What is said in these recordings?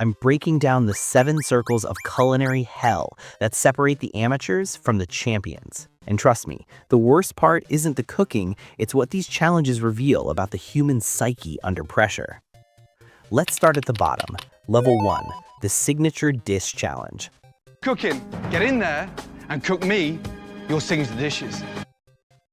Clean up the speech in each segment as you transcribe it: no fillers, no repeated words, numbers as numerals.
I'm breaking down the 7 circles of culinary hell that separate the amateurs from the champions. And trust me, the worst part isn't the cooking, it's what these challenges reveal about the human psyche under pressure. Let's start at the bottom. Level 1, the Signature Dish Challenge. Cooking, get in there and cook me your signature dishes.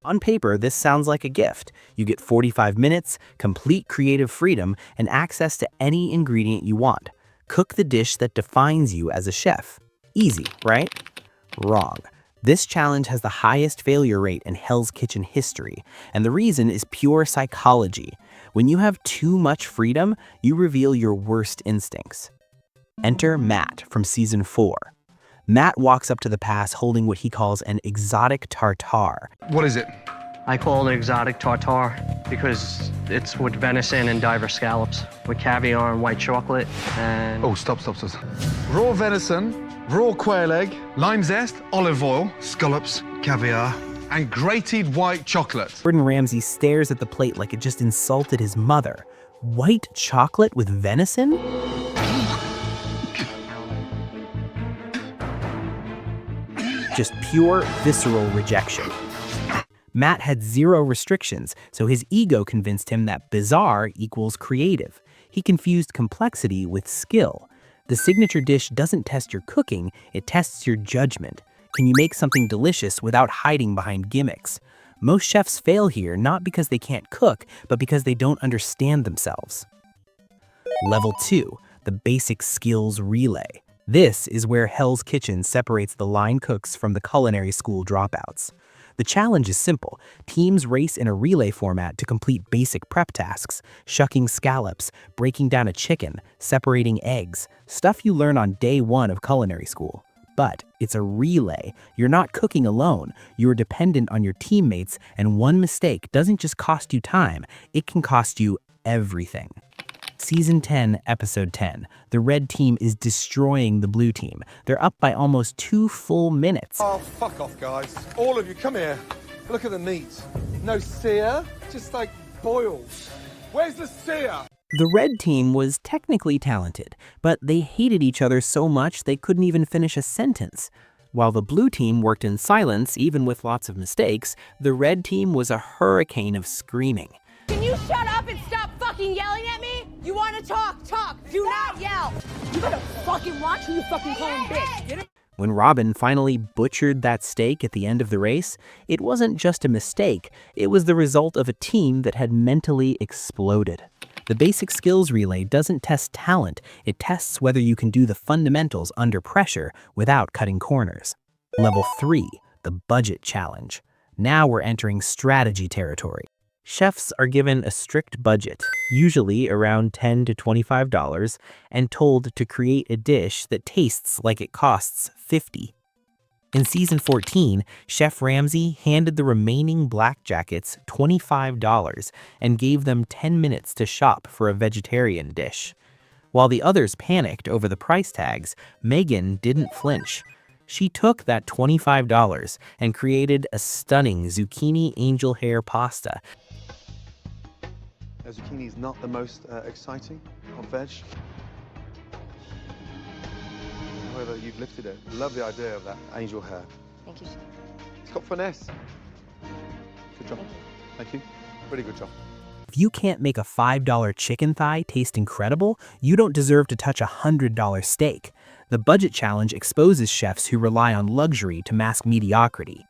On paper, this sounds like a gift. You get 45 minutes, complete creative freedom, and access to any ingredient you want. Cook the dish that defines you as a chef. Easy, right? Wrong. This challenge has the highest failure rate in Hell's Kitchen history, and the reason is pure psychology. When you have too much freedom, you reveal your worst instincts. Enter Matt from Season 4. Matt walks up to the pass holding what he calls an exotic tartare. What is it? I call it exotic tartare because it's with venison and diver scallops, with caviar and white chocolate, and... Oh, stop. Raw venison, raw quail egg, lime zest, olive oil, scallops, caviar, and grated white chocolate. Gordon Ramsay stares at the plate like it just insulted his mother. White chocolate with venison? Just pure, visceral rejection. Matt had 0 restrictions, so his ego convinced him that bizarre equals creative. He confused complexity with skill. The signature dish doesn't test your cooking, it tests your judgment. Can you make something delicious without hiding behind gimmicks? Most chefs fail here not because they can't cook, but because they don't understand themselves. Level 2, the Basic Skills Relay. This is where Hell's Kitchen separates the line cooks from the culinary school dropouts. The challenge is simple. Teams race in a relay format to complete basic prep tasks, shucking scallops, breaking down a chicken, separating eggs, stuff you learn on day 1 of culinary school. But it's a relay. You're not cooking alone. You're dependent on your teammates, and one mistake doesn't just cost you time, it can cost you everything. Season 10, Episode 10. The red team is destroying the blue team. They're up by almost 2 full minutes. Oh, fuck off, guys. All of you, come here. Look at the meat. No sear, just like boiled. Where's the sear? The red team was technically talented, but they hated each other so much they couldn't even finish a sentence. While the blue team worked in silence, even with lots of mistakes, the red team was a hurricane of screaming. Can you shut up and stop fucking yelling at me? You want to talk. Do not yell. You better fucking watch who you fucking call him bitch. Get it? When Robin finally butchered that steak at the end of the race, it wasn't just a mistake, it was the result of a team that had mentally exploded. The Basic Skills Relay doesn't test talent, it tests whether you can do the fundamentals under pressure without cutting corners. Level 3, the Budget Challenge. Now we're entering strategy territory. Chefs are given a strict budget, usually around $10 to $25, and told to create a dish that tastes like it costs $50. In Season 14, Chef Ramsay handed the remaining Black Jackets $25 and gave them 10 minutes to shop for a vegetarian dish. While the others panicked over the price tags, Megan didn't flinch. She took that $25 and created a stunning zucchini angel hair pasta. Zucchini is not the most exciting of veg. However, you've lifted it. Love the idea of that angel hair. Thank you. It's got finesse. Good job. Thank you. Pretty good job. If you can't make a $5 chicken thigh taste incredible, you don't deserve to touch a $100 steak. The Budget Challenge exposes chefs who rely on luxury to mask mediocrity.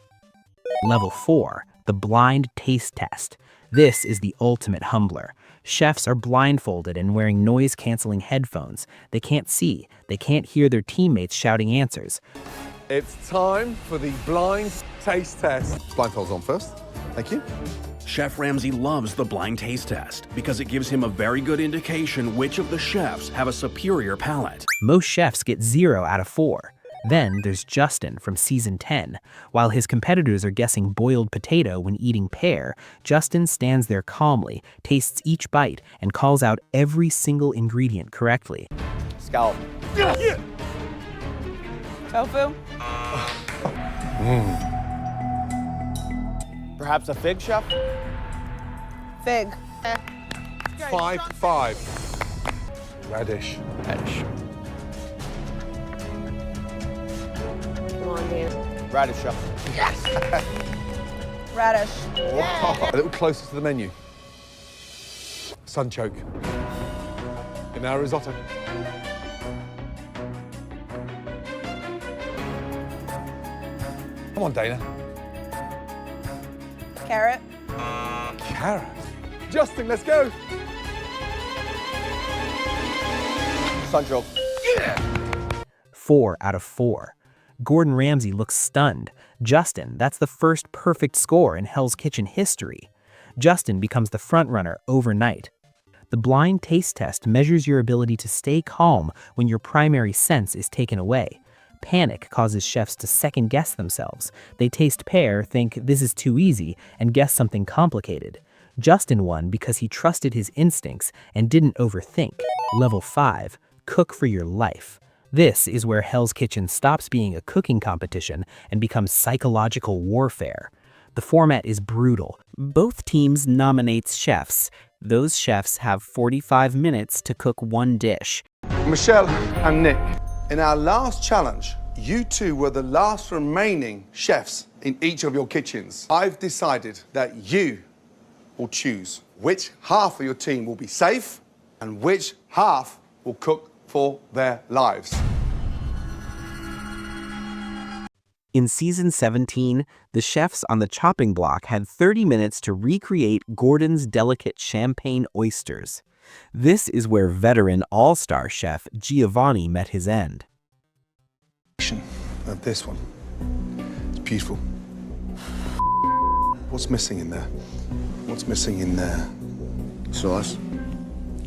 Level 4, the Blind Taste Test. This is the ultimate humbler. Chefs are blindfolded and wearing noise-canceling headphones. They can't see. They can't hear their teammates shouting answers. It's time for the blind taste test. Blindfolds on first. Thank you. Chef Ramsay loves the blind taste test because it gives him a very good indication which of the chefs have a superior palate. Most chefs get 0 out of 4. Then there's Justin from Season 10. While his competitors are guessing boiled potato when eating pear, Justin stands there calmly, tastes each bite, and calls out every single ingredient correctly. Scallop. Tofu? Perhaps a fig, chef? Fig. 5-5. Radish. Radish, chef. Radish. A little closer to the menu. Sunchoke. In our risotto. Come on, Dana. Carrot. Carrot. Justin, let's go. Sunchoke. 4 out of 4. Gordon Ramsay looks stunned. Justin, that's the first perfect score in Hell's Kitchen history. Justin becomes the frontrunner overnight. The blind taste test measures your ability to stay calm when your primary sense is taken away. Panic causes chefs to second-guess themselves. They taste pear, think this is too easy, and guess something complicated. Justin won because he trusted his instincts and didn't overthink. Level 5. Cook for your life. This is where Hell's Kitchen stops being a cooking competition and becomes psychological warfare. The format is brutal. Both teams nominates chefs. Those chefs have 45 minutes to cook one dish. Michelle and Nick, in our last challenge, you two were the last remaining chefs in each of your kitchens. I've decided that you will choose which half of your team will be safe and which half will cook for their lives. In season 17, the chefs on the chopping block had 30 minutes to recreate Gordon's delicate champagne oysters. This is where veteran all-star chef Giovanni met his end. Of this one. It's beautiful. What's missing in there? What's missing in there? Sauce.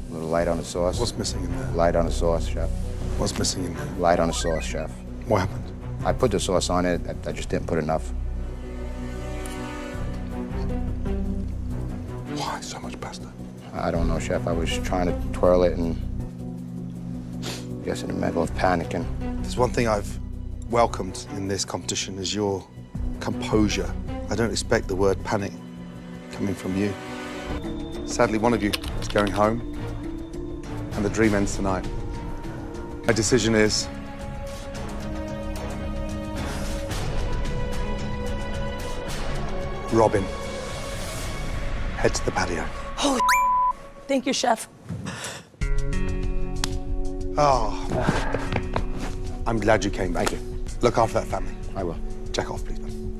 A little light on the sauce. What's missing in there? Light on the sauce, chef. What's missing in there? Light on the sauce, chef. What happened? I put the sauce on it. I just didn't put enough. Why so much pasta? I don't know, chef. I was trying to twirl it and I guess in the middle of panicking. There's one thing I've welcomed in this competition is your composure. I don't expect the word panic coming from you. Sadly, one of you is going home and the dream ends tonight. My decision is Robin, head to the patio. Holy Thank you, chef. Oh, I'm glad you came back. Thank you. Look after that family. I will. Jack off, please, man.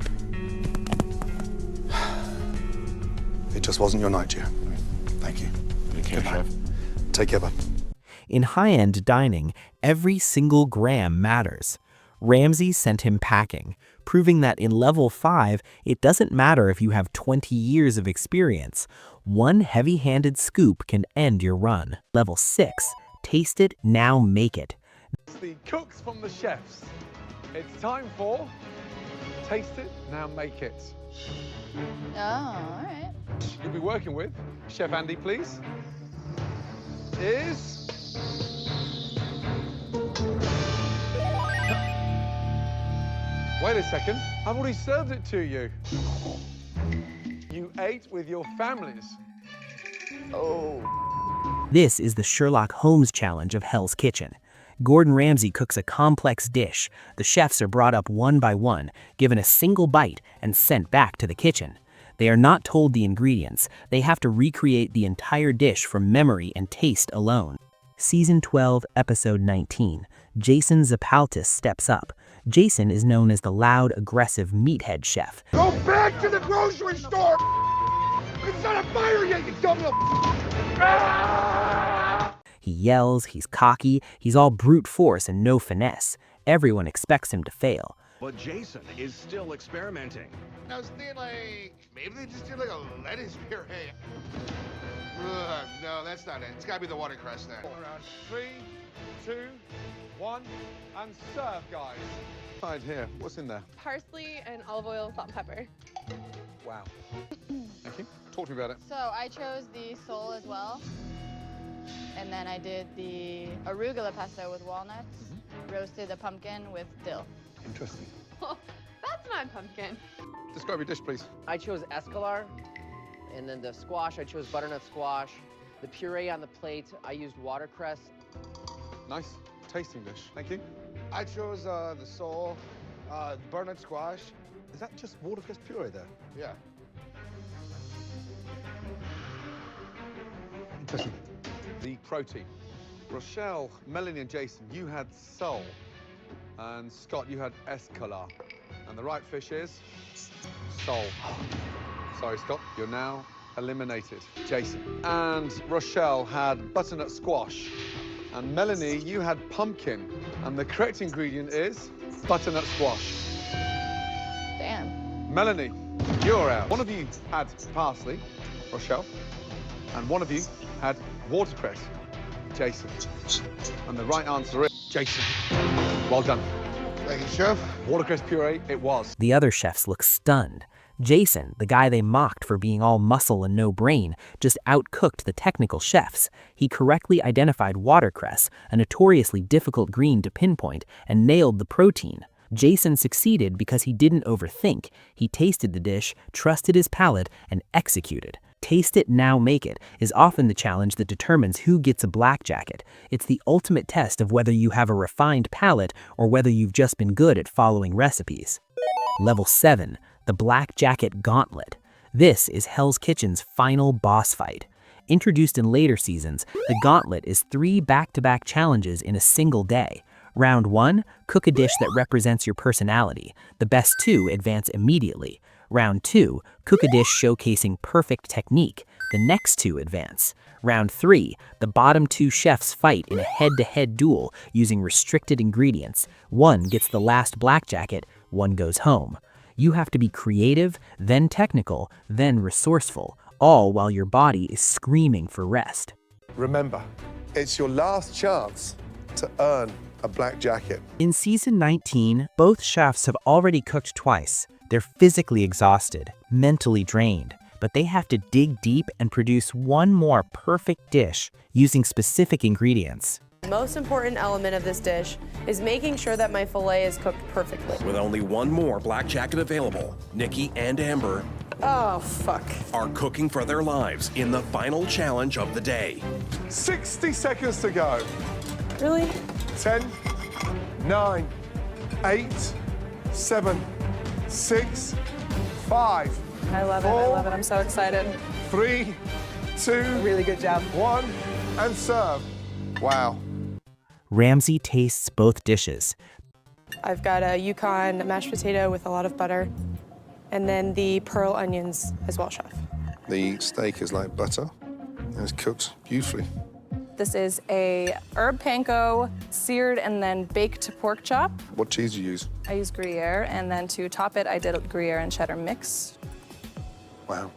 It just wasn't your night, Gio. Thank you. Take care, chef. Take care, bud. In high-end dining, every single gram matters. Ramsay sent him packing, proving that in level 5, it doesn't matter if you have 20 years of experience. One heavy-handed scoop can end your run. Level 6, taste it, now make it. It's the cooks from the chefs. It's time for Taste It, Now Make It. Oh, all right. You'll be working with, Chef Andy, please, is... Wait a second, I've already served it to you. You ate with your families. Oh. This is the Sherlock Holmes challenge of Hell's Kitchen. Gordon Ramsay cooks a complex dish. The chefs are brought up one by one, given a single bite, and sent back to the kitchen. They are not told the ingredients. They have to recreate the entire dish from memory and taste alone. Season 12, Episode 19. Jason Zapaltis steps up. Jason is known as the loud, aggressive meathead chef. Go back to the grocery store! It's not a fire yet, you dumb little... He yells, he's cocky, he's all brute force and no finesse. Everyone expects him to fail. But Jason is still experimenting. Now, Stanley, maybe they just did like a lettuce puree. Ugh, no, that's not it. It's gotta be the watercress then. Around 3, 2, 1, and serve, guys. Right here, what's in there? Parsley and olive oil, salt and pepper. Wow. Thank you. Talk to me about it. So I chose the sole as well. And then I did the arugula pesto with walnuts, roasted the pumpkin with dill. Interesting. That's not pumpkin. Describe your dish, please. I chose escalar, and then the squash, I chose butternut squash. The puree on the plate, I used watercress. Nice tasting dish. Thank you. I chose the sole Butternut squash. Is that just watercress puree there? Yeah. Interesting. The protein. Rochelle, Melanie, and Jason, you had sole. And Scott, you had escolar. And the right fish is sole. Sorry, Scott, you're now eliminated. Jason. And Rochelle had butternut squash. And Melanie, you had pumpkin. And the correct ingredient is butternut squash. Damn. Melanie, you're out. One of you had parsley, Rochelle, and one of you had watercress, Jason. And the right answer is Jason. Well done. Thank you, Chef. Watercress puree, it was. The other chefs look stunned. Jason, the guy they mocked for being all muscle and no brain, just outcooked the technical chefs. He correctly identified watercress, a notoriously difficult green to pinpoint, and nailed the protein. Jason succeeded because he didn't overthink. He tasted the dish, trusted his palate, and executed. Taste it, now make it is often the challenge that determines who gets a black jacket. It's the ultimate test of whether you have a refined palate or whether you've just been good at following recipes. Level 7, the Black Jacket Gauntlet. This is Hell's Kitchen's final boss fight. Introduced in later seasons, the Gauntlet is 3 back-to-back challenges in a single day. Round 1, cook a dish that represents your personality. The best 2 advance immediately. Round 2, cook a dish showcasing perfect technique. The next 2 advance. Round 3, the bottom 2 chefs fight in a head-to-head duel using restricted ingredients. One gets the last black jacket, one goes home. You have to be creative, then technical, then resourceful, all while your body is screaming for rest. Remember, it's your last chance to earn a black jacket. In season 19, both chefs have already cooked twice. They're physically exhausted, mentally drained, but they have to dig deep and produce one more perfect dish using specific ingredients. The most important element of this dish is making sure that my filet is cooked perfectly. With only one more black jacket available, Nikki and Amber Oh, fuck. are cooking for their lives in the final challenge of the day. 60 seconds to go. Really? 10, 9, 8, 7, 6, 5, I love it. I love it. I'm so excited. 3, 2, Really good job. 1, and serve. Wow. Ramsay tastes both dishes. I've got a Yukon mashed potato with a lot of butter, and then the pearl onions as well, chef. The steak is like butter, and it's cooked beautifully. This is a herb panko, seared and then baked pork chop. What cheese do you use? I use Gruyere, and then to top it, I did a Gruyere and cheddar mix. Wow.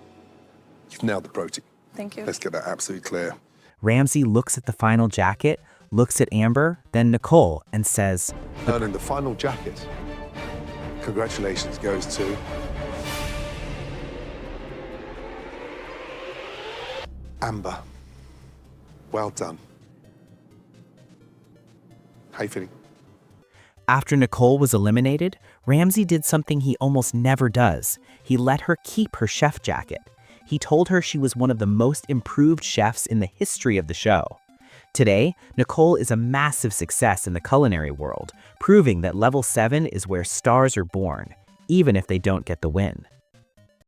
You've nailed the protein. Thank you. Let's get that absolutely clear. Ramsay looks at the final jacket, looks at Amber, then Nicole, and says, Earning the final jacket, congratulations goes to Amber. Well done. How you feeling? After Nicole was eliminated, Ramsay did something he almost never does. He let her keep her chef jacket. He told her she was one of the most improved chefs in the history of the show. Today, Nicole is a massive success in the culinary world, proving that level 7 is where stars are born, even if they don't get the win.